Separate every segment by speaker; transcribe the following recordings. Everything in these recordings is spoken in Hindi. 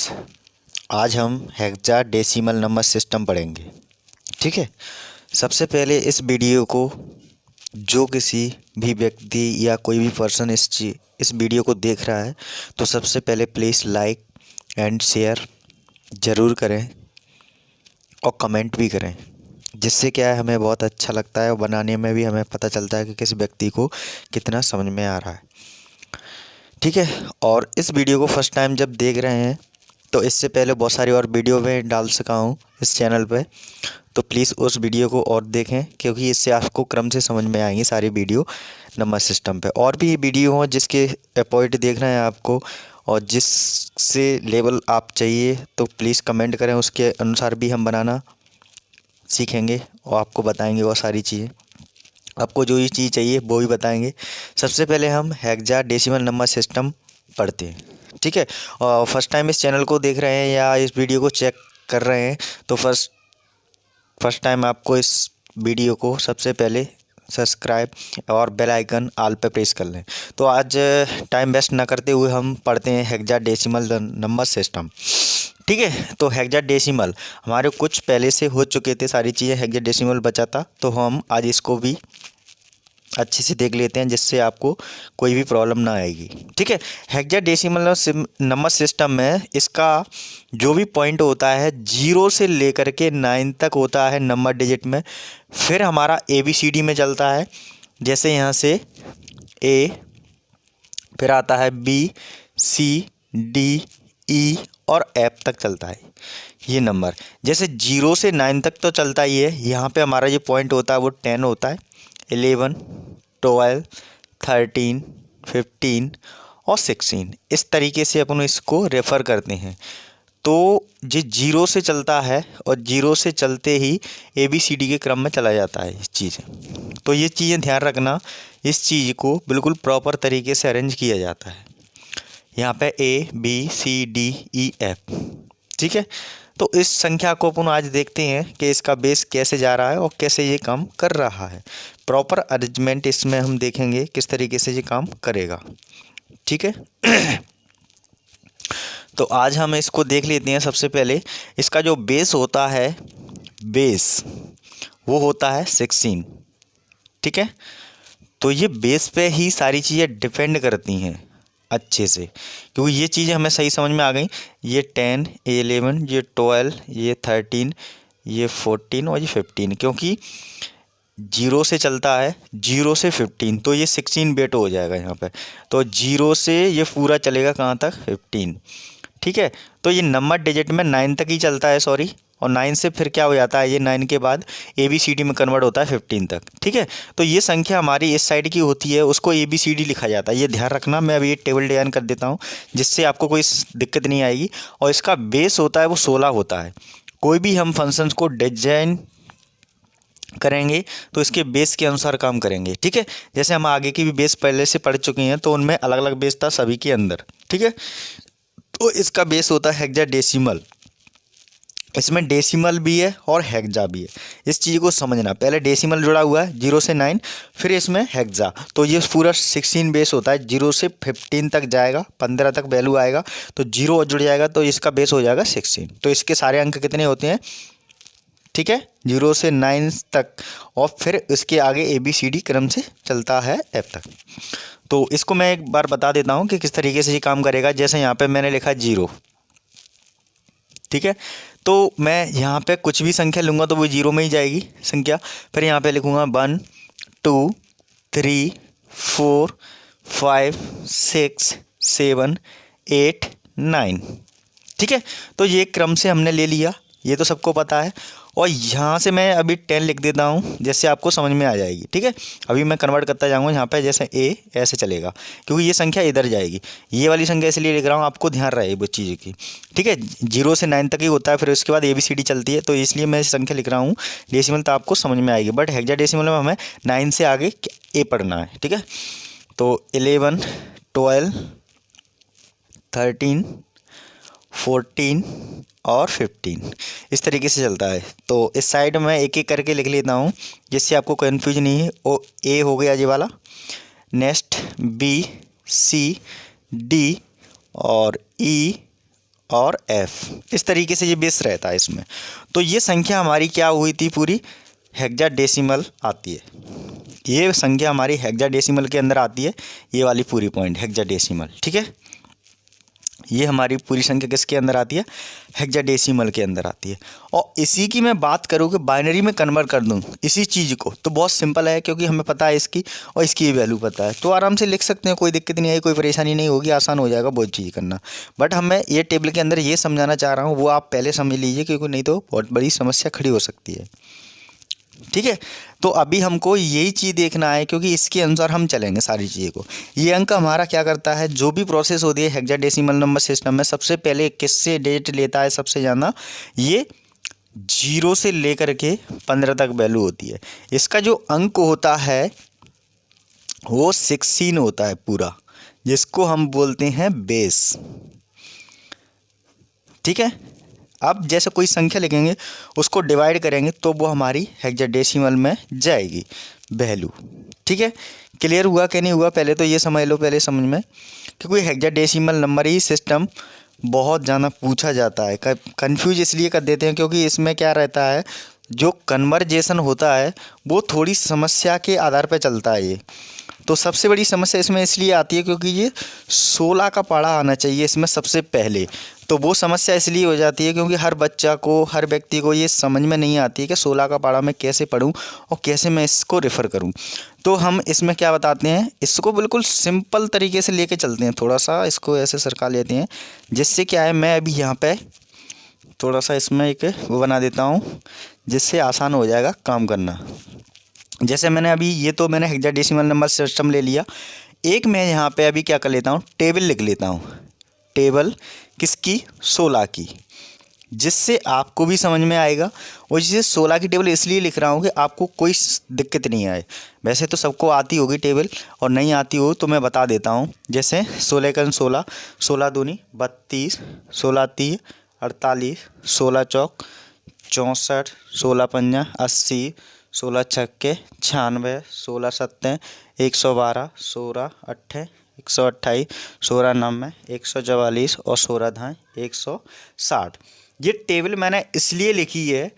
Speaker 1: फ्रेंड्स, आज हम हेक्साडेसिमल नंबर सिस्टम पढ़ेंगे। ठीक है। सबसे पहले इस वीडियो को जो किसी भी व्यक्ति या कोई भी पर्सन इस वीडियो को देख रहा है तो सबसे पहले प्लीज़ लाइक एंड शेयर ज़रूर करें और कमेंट भी करें, जिससे क्या है हमें बहुत अच्छा लगता है और बनाने में भी हमें पता चलता है कि किस व्यक्ति को कितना समझ में आ रहा है। ठीक है। और इस वीडियो को फर्स्ट टाइम जब देख रहे हैं तो इससे पहले बहुत सारी और वीडियो में डाल सका हूँ इस चैनल पे, तो प्लीज़ उस वीडियो को और देखें, क्योंकि इससे आपको क्रम से समझ में आएंगी सारी वीडियो नंबर सिस्टम पे। और भी वीडियो हो जिसके पॉइंट देख रहे हैं आपको और जिससे लेवल आप चाहिए तो प्लीज़ कमेंट करें, उसके अनुसार भी हम बनाना सीखेंगे और आपको बताएंगे वो सारी चीज़ें। आपको जो ये चीज़ चाहिए वो भी बताएंगे। सबसे पहले हम हेक्साडेसिमल नंबर सिस्टम पढ़ते हैं। ठीक है। और फर्स्ट टाइम इस चैनल को देख रहे हैं या इस वीडियो को चेक कर रहे हैं तो फर्स्ट टाइम आपको इस वीडियो को सबसे पहले सब्सक्राइब और बेल आइकन ऑल पे प्रेस कर लें। तो आज टाइम वेस्ट ना करते हुए हम पढ़ते हैं हेक्साडेसिमल नंबर सिस्टम। ठीक है। तो हेक्साडेसिमल हमारे कुछ पहले से हो चुके थे, सारी चीज़ें हेक्साडेसिमल बचा था, तो हम आज इसको भी अच्छे से देख लेते हैं जिससे आपको कोई भी प्रॉब्लम ना आएगी। ठीक है। हेक्साडेसिमल नंबर सिस्टम में इसका जो भी पॉइंट होता है 0 से लेकर के 9 तक होता है नंबर डिजिट में। फिर हमारा ABCD में चलता है, जैसे यहाँ से A, फिर आता है B, C, D, E और F तक चलता है ये नंबर। जैसे 0 से 9 तक तो चलता ही है। यहाँ पे हमारा जो पॉइंट होता है वो 10 होता है, 11, 12, 13, 15 और 16, इस तरीके से अपन इसको रेफ़र करते हैं। तो ये 0 से चलता है और 0 से चलते ही ABCD के क्रम में चला जाता है इस चीज़ें। तो ये चीज़ें ध्यान रखना, इस चीज़ को बिल्कुल प्रॉपर तरीके से अरेंज किया जाता है। यहाँ पे ABCDEF। ठीक है। तो इस संख्या को अपन आज देखते हैं कि इसका बेस कैसे जा रहा है और कैसे ये काम कर रहा है। प्रॉपर अरेंजमेंट इसमें हम देखेंगे किस तरीके से ये काम करेगा। ठीक है। तो आज हम इसको देख लेते हैं। सबसे पहले इसका जो बेस होता है, बेस वो होता है 16। ठीक है। तो ये बेस पे ही सारी चीज़ें डिपेंड करती हैं अच्छे से, क्योंकि ये चीज़ें हमें सही समझ में आ गई। ये 10, ये 11, ये 12, ये 13, ये 14 और ये 15, क्योंकि 0 से चलता है, 0 से 15, तो ये 16 बेट हो जाएगा यहाँ पे। तो 0 से ये पूरा चलेगा कहाँ तक, 15। ठीक है। तो ये नंबर डिजिट में 9 तक ही चलता है, सॉरी, और 9 से फिर क्या हो जाता है, ये 9 के बाद ABCD में कन्वर्ट होता है 15 तक। ठीक है। तो ये संख्या हमारी इस साइड की होती है, उसको ABCD लिखा जाता है, ये ध्यान रखना। मैं अभी ये टेबल डिजाइन कर देता हूँ जिससे आपको कोई दिक्कत नहीं आएगी। और इसका बेस होता है वो 16 होता है। कोई भी हम फंक्शंस को डिजाइन करेंगे तो इसके बेस के अनुसार काम करेंगे। ठीक है। जैसे हम आगे की भी बेस पहले से पढ़ चुके हैं तो उनमें अलग अलग बेस था सभी के अंदर। ठीक है। तो इसका बेस होता है हेक्साडेसिमल। इसमें डेसिमल भी है और हेक्सा भी है, इस चीज़ को समझना। पहले डेसिमल जुड़ा हुआ है 0 से 9, फिर इसमें हेक्सा, तो ये पूरा 16 बेस होता है। 0 से 15 तक जाएगा, 15 तक वैल्यू आएगा तो 0 जुड़ जाएगा तो इसका बेस हो जाएगा 16। तो इसके सारे अंक कितने होते हैं, ठीक है, 0 से 9 तक, और फिर इसके आगे ABCD क्रम से चलता है F तक। तो इसको मैं एक बार बता देता हूँ कि किस तरीके से ये काम करेगा। जैसे यहाँ पे मैंने लिखा 0, ठीक है, तो मैं यहाँ पे कुछ भी संख्या लूँगा तो वो 0 में ही जाएगी संख्या। फिर यहाँ पे लिखूँगा 1, 2, 3, 4, 5, 6, 7, 8, 9। ठीक है। तो ये क्रम से हमने ले लिया, ये तो सबको पता है। और यहाँ से मैं अभी 10 लिख देता हूँ जिससे आपको समझ में आ जाएगी। ठीक है। अभी मैं कन्वर्ट करता जाऊँगा यहाँ पे, जैसे A ऐसे चलेगा क्योंकि ये संख्या इधर जाएगी। ये वाली संख्या इसलिए लिख रहा हूँ, आपको ध्यान रहे वो चीज़ की। ठीक है। 0 से 9 तक ही होता है, फिर उसके बाद ABCD चलती है, तो इसलिए मैं संख्या लिख रहा हूँ। डेसिमल तो आपको समझ में आएगी, बट हेक्साडेसिमल में हमें 9 से आगे A पढ़ना है। ठीक है। तो 11, 12, 13, 14 और 15 इस तरीके से चलता है। तो इस साइड में एक एक करके लिख लेता हूँ जिससे आपको कन्फ्यूज नहीं है। ओ A हो गया ये वाला, नेक्स्ट B, C, D और E और F, इस तरीके से ये बेस रहता है इसमें। तो ये संख्या हमारी क्या हुई थी, पूरी हेक्साडेसिमल आती है। ये संख्या हमारी हेक्साडेसिमल के अंदर आती है, ये वाली पूरी पॉइंट हेक्साडेसिमल, ठीक है। ये हमारी पूरी संख्या किसके अंदर आती है, हेक्साडेसिमल के अंदर आती है। और इसी की मैं बात करूँ कि बाइनरी में कन्वर्ट कर दूँ इसी चीज़ को, तो बहुत सिंपल है, क्योंकि हमें पता है इसकी और इसकी वैल्यू पता है, तो आराम से लिख सकते हैं, कोई दिक्कत नहीं आई, कोई परेशानी नहीं होगी, आसान हो जाएगा बहुत चीज़ करना। बट हम मैं ये टेबल के अंदर ये समझाना चाह रहा हूँ, वो आप पहले समझ लीजिए, क्योंकि नहीं तो बहुत बड़ी समस्या खड़ी हो सकती है, ठीक है। तो अभी हमको यही चीज़ देखना है, क्योंकि इसके अनुसार हम चलेंगे सारी चीज़ों को। ये अंक हमारा क्या करता है, जो भी प्रोसेस होती है हेक्साडेसिमल नंबर सिस्टम में, सबसे पहले किससे डेट लेता है सबसे ज़्यादा, ये 0 से लेकर के 15 तक वैल्यू होती है। इसका जो अंक होता है वो 16 होता है पूरा, जिसको हम बोलते हैं बेस, ठीक है। अब जैसे कोई संख्या लिखेंगे, उसको डिवाइड करेंगे तो वो हमारी हेक्साडेसिमल में जाएगी वैल्यू, ठीक है। क्लियर हुआ कि नहीं हुआ, पहले तो ये समझ लो, पहले समझ में, क्योंकि हेक्साडेसिमल नंबर ही सिस्टम बहुत ज़्यादा पूछा जाता है। कंफ्यूज इसलिए कर देते हैं क्योंकि इसमें क्या रहता है, जो कन्वर्जेशन होता है वो थोड़ी समस्या के आधार पर चलता है ये। तो सबसे बड़ी समस्या इसमें इसलिए आती है क्योंकि ये 16 का पढ़ा आना चाहिए इसमें सबसे पहले, तो वो समस्या इसलिए हो जाती है क्योंकि हर बच्चा को, हर व्यक्ति को ये समझ में नहीं आती है कि 16 का पढ़ा मैं कैसे पढूं और कैसे मैं इसको रेफ़र करूं। तो हम इसमें क्या बताते हैं, इसको बिल्कुल सिंपल तरीके से लेके चलते हैं, थोड़ा सा इसको ऐसे सरका लेते हैं, जिससे क्या है, मैं अभी यहाँ पे थोड़ा सा इसमें एक वो बना देता हूँ, जिससे आसान हो जाएगा काम करना। जैसे मैंने अभी ये तो मैंने हेक्साडेसिमल नंबर सिस्टम ले लिया, एक मैं यहाँ पे अभी क्या कर लेता हूँ, टेबल लिख लेता हूँ। टेबल किसकी, 16 की, जिससे आपको भी समझ में आएगा। और जिसे 16 की टेबल इसलिए लिख रहा हूँ कि आपको कोई दिक्कत नहीं आए। वैसे तो सबको आती होगी टेबल, और नहीं आती हो तो मैं बता देता हूँ। जैसे 16 एकम 16, 16 दूनी 32, 16 तीय 48, 16 चौक 64, 16 पंजा 80, 16 छक्के 96, 16 सत्ते 112, 16 अट्ठे 128, 16 नब्बे 144 और 16 धाएँ 160। ये टेबल मैंने इसलिए लिखी है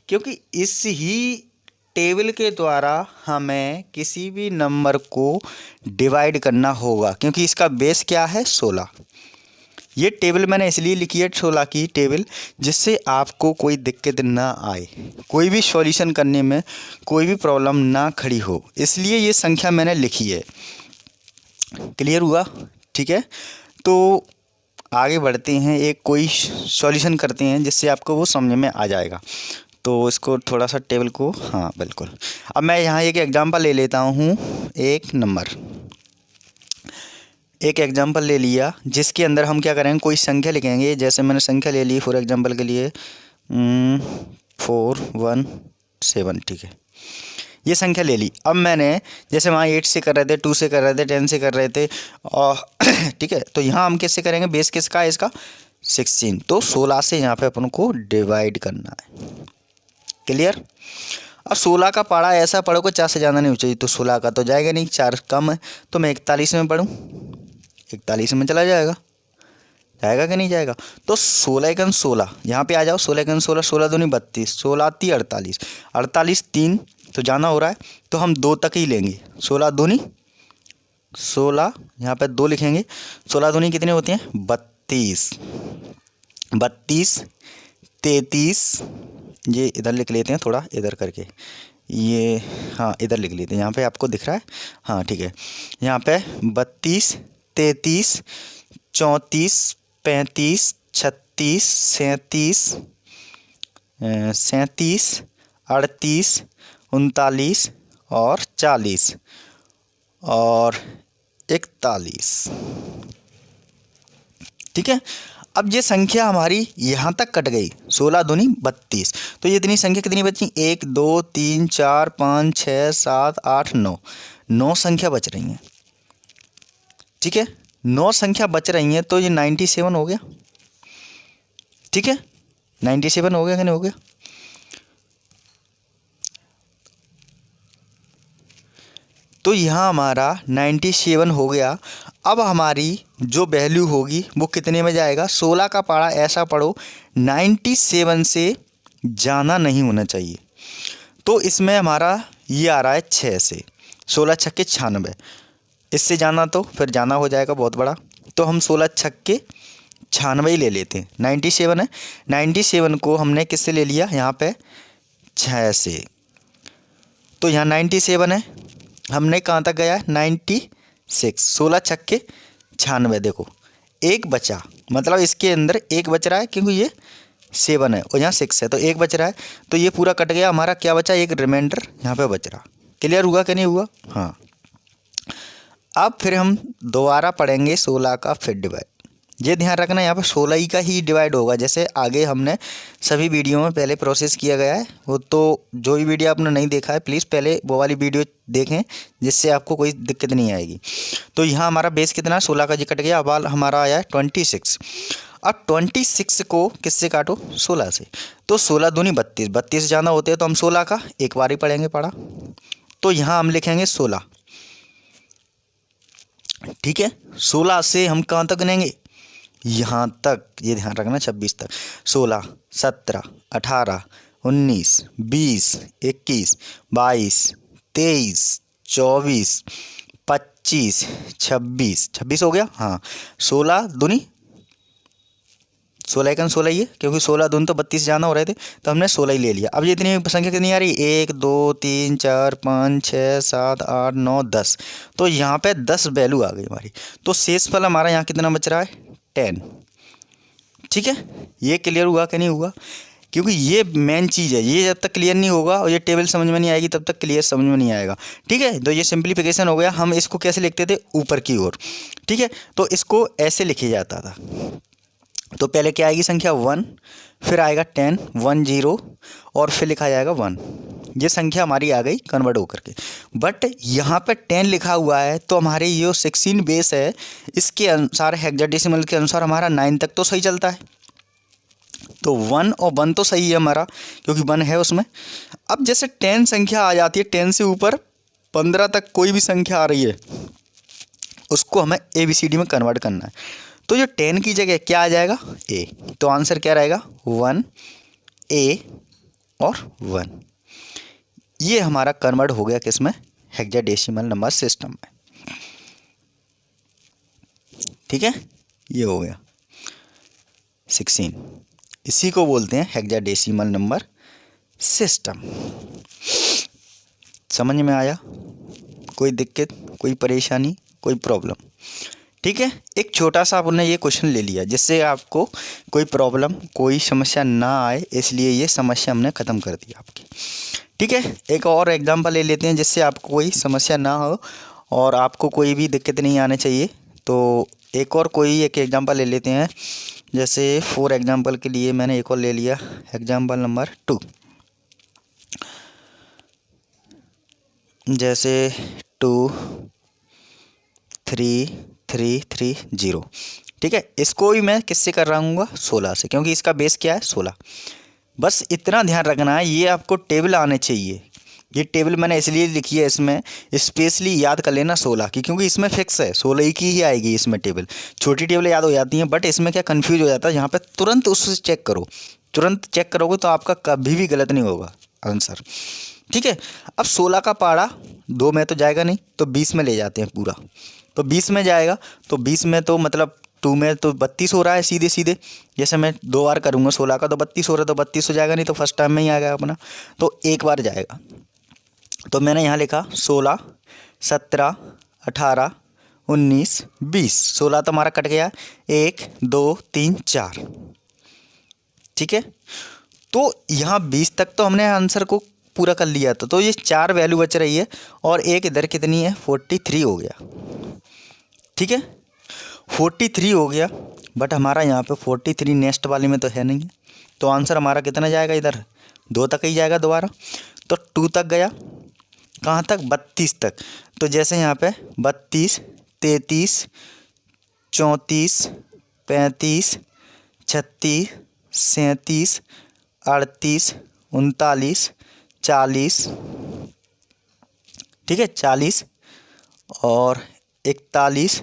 Speaker 1: क्योंकि इस ही टेबल के द्वारा हमें किसी भी नंबर को डिवाइड करना होगा, क्योंकि इसका बेस क्या है, 16। ये टेबल मैंने इसलिए लिखी है 16 की टेबल, जिससे आपको कोई दिक्कत ना आए, कोई भी सॉल्यूशन करने में कोई भी प्रॉब्लम ना खड़ी हो, इसलिए ये संख्या मैंने लिखी है। क्लियर हुआ, ठीक है। तो आगे बढ़ते हैं, एक कोई सॉल्यूशन करते हैं जिससे आपको वो समझ में आ जाएगा। तो इसको थोड़ा सा टेबल को, हाँ बिल्कुल। अब मैं यहाँ एक एग्जांपल ले लेता हूँ, एक एग्जांपल ले लिया, जिसके अंदर हम क्या करेंगे, कोई संख्या लिखेंगे। जैसे मैंने संख्या ले ली फॉर एग्जांपल के लिए 417, ठीक है, ये संख्या ले ली। अब मैंने जैसे वहाँ 8 से कर रहे थे, 2 से कर रहे थे, 10 से कर रहे थे, और ठीक है, तो यहाँ हम कैसे करेंगे, बेस किसका है इसका, 16। तो 16 से यहाँ पे अपन को डिवाइड करना है। क्लियर। अब 16 का पढ़ा ऐसा पढ़ो कि 4 से ज़्यादा नहीं हो चाहिए, तो 16 का तो जाएगा नहीं, 4 कम है, तो मैं 41 में पढ़ूँ, 41 में चला जाएगा, जाएगा कि नहीं जाएगा। तो 16 एकम 16 यहाँ पे आ जाओ, 16 एकम 16, 16 दूनी 32, 16 ती 48, 48 3 तो जाना हो रहा है, तो हम 2 तक ही लेंगे। 16 दूनी 16, यहाँ पे 2 लिखेंगे। 16 दूनी कितने होते हैं, 32, 32 33, ये इधर लिख लेते हैं, थोड़ा इधर करके, ये हाँ इधर लिख लेते हैं, यहाँ पे आपको दिख रहा है, हाँ ठीक है। यहाँ पे 32 33 34 35 36 37 37 38 39 और 40 और 41, ठीक है। अब ये संख्या हमारी यहाँ तक कट गई, 16 दूनी 32, तो ये इतनी संख्या कितनी बची, 1 2 3 4 5 6 7 8 9, 9 संख्या बच रही हैं, ठीक है। 9 संख्या बच रही हैं, तो ये 97 हो गया, ठीक है। 97 हो गया कि नहीं हो गया। तो यहाँ हमारा 97 हो गया। अब हमारी जो वैल्यू होगी वो कितने में जाएगा, 16 का पारा ऐसा पढ़ो 97 से ज़्यादा नहीं होना चाहिए। तो इसमें हमारा ये आ रहा है 6 से, 16 छक्के 96, इससे जाना तो फिर जाना हो जाएगा बहुत बड़ा, तो हम 16 छक्के 96 ही ले लेते हैं। 97 है, 97 को हमने किससे ले लिया, यहाँ पे 6 से, तो यहाँ 97 है, हमने कहाँ तक गया है 96, 16 छक्के 96, देखो एक बचा, मतलब इसके अंदर एक बच रहा है क्योंकि ये 7 है और यहाँ 6 है, तो एक बच रहा है, तो ये पूरा कट गया, हमारा क्या बचा, एक रिमाइंडर यहाँ पे बच रहा। क्लियर हुआ कि नहीं हुआ? हाँ। अब फिर हम दोबारा पढ़ेंगे 16 का फिर डिवाइड। ये ध्यान रखना यहाँ पे 16 ही का ही डिवाइड होगा, जैसे आगे हमने सभी वीडियो में पहले प्रोसेस किया गया है। वो तो जो भी वीडियो आपने नहीं देखा है प्लीज़ पहले वो वाली वीडियो देखें, जिससे आपको कोई दिक्कत नहीं आएगी। तो यहाँ हमारा बेस कितना, 16 का जी कट गया, अब हमारा आया है 26। अब 26 को किससे काटो, 16 से, तो 16 दूनी 32, 32 जाना होते हैं तो हम 16 का एक बार ही पढ़ेंगे पढ़ा, तो यहाँ हम लिखेंगे 16। ठीक है, 16 से हम कहाँ तक गिनेंगे, यहाँ तक, ये ध्यान रखना 26 तक, 16, 17, 18, 19, 20, 21, 22, 23, 24, 25, 26, 26 हो गया। हाँ, 16 दूनी 16 एकन 16 ही है, क्योंकि 16 दूनी तो 32 जाना हो रहे थे, तो हमने 16 ही ले लिया। अब ये इतनी संख्या कितनी आ रही है, 1 2 3 4 5 6 7 8 9 10, तो यहाँ पे 10 वैल्यू आ गई हमारी, तो शेषफल हमारा यहाँ कितना बच रहा है, 10। ठीक है, ये क्लियर हुआ कि नहीं हुआ, क्योंकि ये मेन चीज़ है, ये जब तक क्लियर नहीं होगा और ये टेबल समझ में नहीं आएगी तब तक क्लियर समझ में नहीं आएगा। ठीक है, तो ये सिंप्लीफिकेशन हो गया। हम इसको कैसे लिखते थे, ऊपर की ओर। ठीक है, तो इसको ऐसे लिखा जाता था, तो पहले क्या आएगी संख्या 1, फिर आएगा 10, 1 0 और फिर लिखा जाएगा 1। ये संख्या हमारी आ गई कन्वर्ट होकर के, बट यहाँ पे 10 लिखा हुआ है, तो हमारे ये 16 बेस है, इसके अनुसार हेक्साडेसिमल के अनुसार हमारा 9 तक तो सही चलता है, तो 1 और 1 तो सही है हमारा, क्योंकि 1 है उसमें। अब जैसे 10 संख्या आ जाती है, 10 से ऊपर 15 तक कोई भी संख्या आ रही है, उसको हमें ABCD में कन्वर्ट करना है, तो जो 10 की जगह क्या आ जाएगा, A, तो आंसर क्या रहेगा, 1 A और 1। ये हमारा कन्वर्ट हो गया किसमें, हेक्साडेसिमल नंबर सिस्टम में। ठीक है, ये हो गया 16, इसी को बोलते हैं हेक्साडेसिमल नंबर सिस्टम। समझ में आया, कोई दिक्कत, कोई परेशानी, कोई प्रॉब्लम? ठीक है, एक छोटा सा आपने ये क्वेश्चन ले लिया जिससे आपको कोई प्रॉब्लम, कोई समस्या ना आए, इसलिए ये समस्या हमने ख़त्म कर दी आपकी। ठीक है, एक और एग्जांपल ले लेते हैं जिससे आपको कोई समस्या ना हो और आपको कोई भी दिक्कत नहीं आने चाहिए। तो एक एग्जांपल ले लेते हैं, जैसे फॉर एग्जांपल के लिए मैंने एक और ले लिया, एग्जांपल नंबर 2, जैसे 2 3 3 3 0। ठीक है, इसको भी मैं किससे कर रहा हूँ, 16 से, क्योंकि इसका बेस क्या है, 16। बस इतना ध्यान रखना है, ये आपको टेबल आने चाहिए। ये टेबल मैंने इसलिए लिखी है, इसमें स्पेशली याद कर लेना 16 की, क्योंकि इसमें फिक्स है 16 की ही आएगी इसमें टेबल। छोटी टेबल याद हो जाती हैं, बट इसमें क्या कन्फ्यूज हो जाता है, यहाँ पे तुरंत उससे चेक करो, तुरंत चेक करोगे तो आपका कभी भी गलत नहीं होगा आंसर। ठीक है, अब 16 का पारा 2 में तो जाएगा नहीं, तो 20 में ले जाते हैं पूरा, तो 20 में जाएगा, तो 20 में तो मतलब 2 में तो 32 हो रहा है सीधे सीधे, जैसे मैं 2 बार करूँगा 16 का तो 32 हो रहा है, तो 32 हो जाएगा, नहीं तो फर्स्ट टाइम में ही आ गया अपना, तो एक बार जाएगा। तो मैंने यहाँ लिखा 16 17 18 19 20, 16 तो हमारा कट गया, 1 2 3 4। ठीक है, तो यहाँ 20 तक तो हमने आंसर को पूरा कर लिया था, तो ये 4 वैल्यू बच रही है और एक इधर कितनी है, 43 हो गया। ठीक है, 43 हो गया, बट हमारा यहाँ पे 43 नेक्स्ट वाले में तो है नहीं है, तो आंसर हमारा कितना जाएगा, इधर 2 तक ही जाएगा दोबारा, तो 2 तक गया, कहाँ तक, 32 तक। तो जैसे यहाँ पे 32 33 34 35 36 37 38 39 40, ठीक है 40 और 41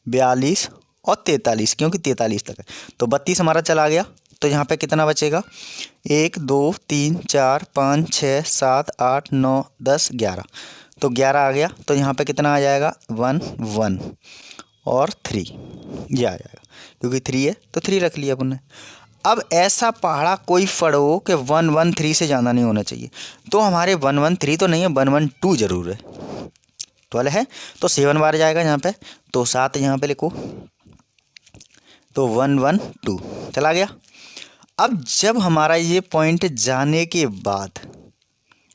Speaker 1: 42 और 43, क्योंकि 43 तक है तो 32 हमारा चला गया। तो यहाँ पे कितना बचेगा, 1 2 3 4 5 6 7 8 9 10 11, तो 11 आ गया। तो यहाँ पे कितना आ जाएगा, 1 1 और 3, ये आ जाएगा, क्योंकि 3 है तो 3 रख लिया अपन ने। अब ऐसा पहाड़ा कोई फड़ हो कि 113 से ज़्यादा नहीं होना चाहिए, तो हमारे 113 तो नहीं है, 112 जरूर है, 12 है तो 7 बार जाएगा यहाँ पे, तो 7 यहाँ पे लिखो, तो 112 चला गया। अब जब हमारा ये पॉइंट जाने के बाद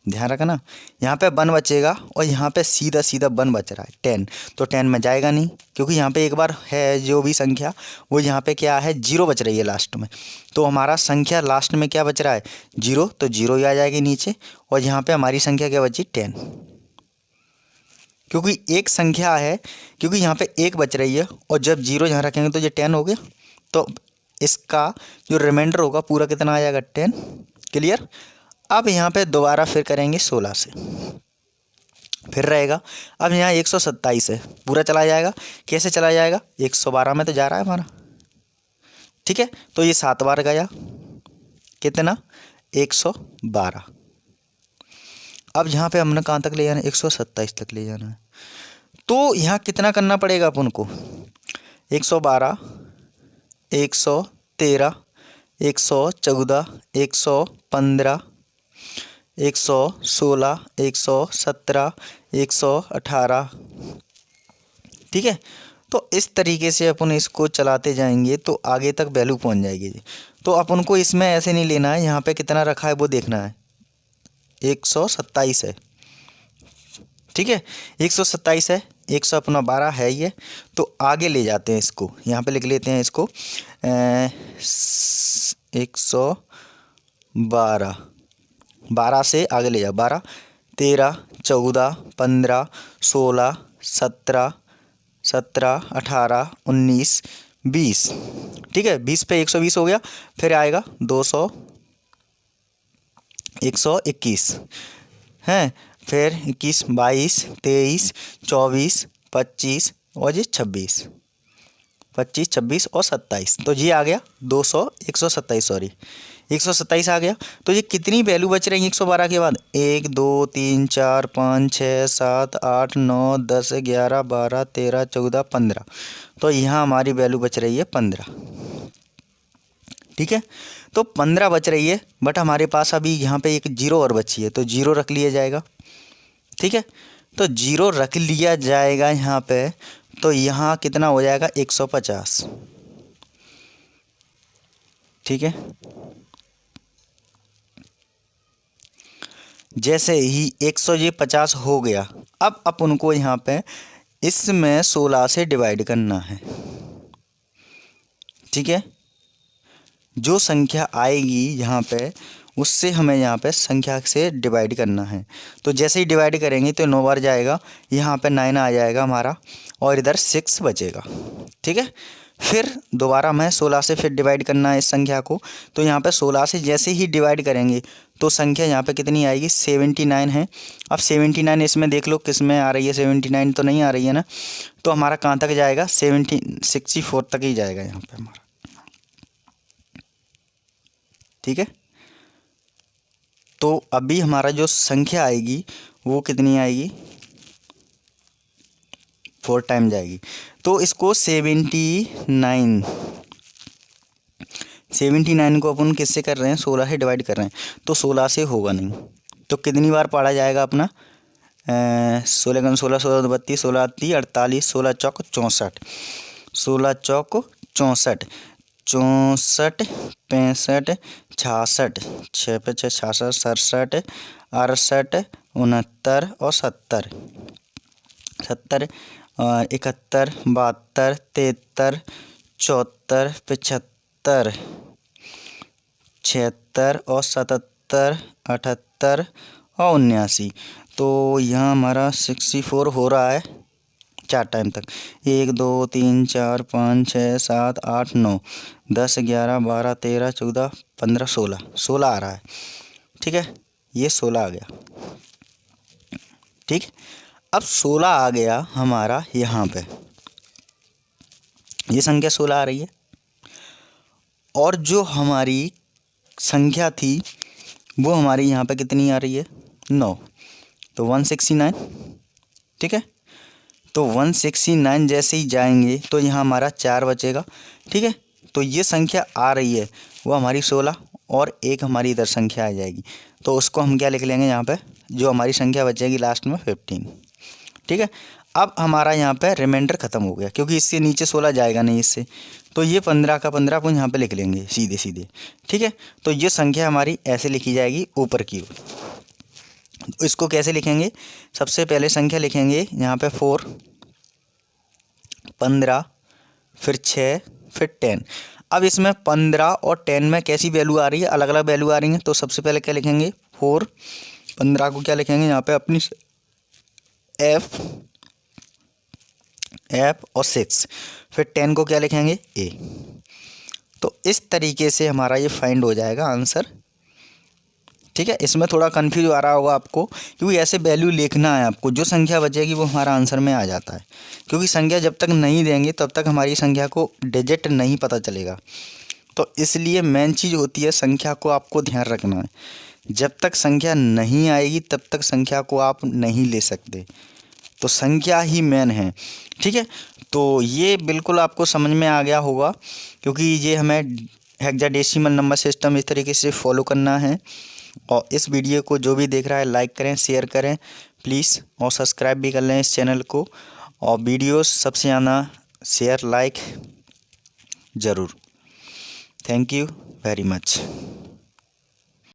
Speaker 1: ध्यान रखना, यहाँ पे 1 बचेगा और यहाँ पे सीधा सीधा 1 बच रहा है 10, तो 10 में जाएगा नहीं, क्योंकि यहाँ पे एक बार है जो भी संख्या वो यहाँ पे क्या है, 0 बच रही है लास्ट में। तो हमारा संख्या लास्ट में क्या बच रहा है, 0, तो 0 ही आ जाएगी नीचे, और यहाँ पे हमारी संख्या क्या बची, 10, क्योंकि एक संख्या है, क्योंकि यहाँ पे 1 बच रही है और जब 0 यहाँ रखेंगे तो ये 10 हो गया, तो इसका जो रिमाइंडर होगा पूरा कितना आ जाएगा, 10। क्लियर। अब यहाँ पे दोबारा फिर करेंगे 16 से, फिर रहेगा। अब यहाँ 127 है, पूरा चला जाएगा, कैसे चला जाएगा, 112 में तो जा रहा है हमारा, ठीक है, तो ये 7 बार गया, कितना, 112। अब यहाँ पे हमने कहाँ तक ले जाना है, 127 तक ले जाना है, तो यहाँ कितना करना पड़ेगा अपन को, 112 113 114 115 116 117 118, ठीक है। तो इस तरीके से अपन इसको चलाते जाएंगे तो आगे तक वैल्यू पहुंच जाएगी जी। तो अपन को इसमें ऐसे नहीं लेना है, यहाँ पे कितना रखा है वो देखना है, 127 है, ठीक है, 127 है, 112 है ये, तो आगे ले जाते हैं इसको, यहाँ पे लिख लेते हैं इसको 112, 12 से आगे ले जाओ, 12 13 14 15 16 17 17 18 19 20, ठीक है, 20 पे 120 हो गया, फिर आएगा 200 121 हैं, फिर 21 22 23 24 25 और ये 26 25 26 और 27, तो ये आ गया 127 सॉरी 127 आ गया। तो ये कितनी वैल्यू बच रही है 112 के बाद, 1 2 3 4 5 6 7 8 9 10 11 12 13 14 15, तो यहाँ हमारी वैल्यू बच रही है 15, ठीक है। तो 15 बच रही है, बट हमारे पास अभी यहाँ पे एक 0 और बची है, तो 0 रख लिया जाएगा, ठीक है। तो 0 रख लिया जाएगा यहाँ पे, तो यहाँ कितना हो जाएगा 150, ठीक है। जैसे ही 150 हो गया, अब अपन को यहाँ पे इसमें 16 से डिवाइड करना है, ठीक है। जो संख्या आएगी यहाँ पे उससे हमें यहाँ पे संख्या से डिवाइड करना है, तो जैसे ही डिवाइड करेंगे तो 9 बार जाएगा, यहाँ पे 9 आ जाएगा हमारा और इधर 6 बचेगा, ठीक है। फिर दोबारा हमें 16 से फिर डिवाइड करना है इस संख्या को, तो यहाँ पे 16 से जैसे ही डिवाइड करेंगे तो संख्या यहाँ पे कितनी आएगी, 79 है। अब 79 इसमें देख लो किस में आ रही है, 79 तो नहीं आ रही है ना, तो हमारा कहाँ तक जाएगा, 64 तक ही जाएगा यहाँ पे हमारा, ठीक है। तो अभी हमारा जो संख्या आएगी वो कितनी आएगी, 4 टाइम जाएगी, तो इसको 79 को अपन किससे कर रहे हैं, 16 से डिवाइड कर रहे हैं, तो 16 से होगा नहीं, तो कितनी बार पढ़ा जाएगा अपना, 16 गुना 16 16 32 16 30 48 16 चौक 64 16 चौक 64 64 65 66 6 पे 6 66 67 68 69 और 70 71 72 73 74 75 76 और 77 78 और 79, तो यहाँ हमारा 64 हो रहा है 4 टाइम तक, 1 2 3 4 5 6 7 8 9 10 11 12 13 14 15 16 आ रहा है, ठीक है। ये 16 आ गया, ठीक। अब 16 आ गया हमारा यहाँ पे, ये संख्या 16 आ रही है, और जो हमारी संख्या थी वो हमारी यहाँ पे कितनी आ रही है, 9, तो 169। ठीक है, तो 169 जैसे ही जाएंगे तो यहाँ हमारा 4 बचेगा। ठीक है, तो ये संख्या आ रही है वो हमारी 16, और एक हमारी इधर संख्या आ जाएगी, तो उसको हम क्या लिख लेंगे यहाँ पे, जो हमारी संख्या बचेगी लास्ट में 15। ठीक है, अब हमारा यहाँ पे रिमाइंडर ख़त्म हो गया, क्योंकि इससे नीचे 16 जाएगा नहीं इससे, तो ये 15 का 15 को यहाँ पे लिख लेंगे सीधे सीधे। ठीक है, तो ये संख्या हमारी ऐसे लिखी जाएगी ऊपर की ओर। इसको कैसे लिखेंगे, सबसे पहले संख्या लिखेंगे यहाँ पे 4, 15, फिर 6, फिर 10। अब इसमें 15 और 10 में कैसी वैल्यू आ रही है, अलग अलग वैल्यू आ रही है, तो सबसे पहले क्या लिखेंगे 4, 15 को क्या लिखेंगे यहाँ पे अपनी एफ और 6, फिर 10 को क्या लिखेंगे ए। तो इस तरीके से हमारा ये फाइंड हो जाएगा आंसर। ठीक है, इसमें थोड़ा कन्फ्यूज आ रहा होगा आपको, क्योंकि ऐसे वैल्यू लिखना है आपको, जो संख्या बचेगी वो हमारा आंसर में आ जाता है, क्योंकि संख्या जब तक नहीं देंगे तब तक हमारी संख्या को डिजिट नहीं पता चलेगा। तो इसलिए मेन चीज़ होती है संख्या को आपको ध्यान रखना है, जब तक संख्या नहीं आएगी तब तक संख्या को आप नहीं ले सकते, तो संख्या ही मेन है। ठीक है, तो ये बिल्कुल आपको समझ में आ गया होगा, क्योंकि ये हमें हेक्साडेसिमल नंबर सिस्टम इस तरीके से फॉलो करना है। और इस वीडियो को जो भी देख रहा है लाइक करें, शेयर करें प्लीज़, और सब्सक्राइब भी कर लें इस चैनल को, और वीडियोस सबसे ज़्यादा शेयर लाइक ज़रूर। Thank you very much.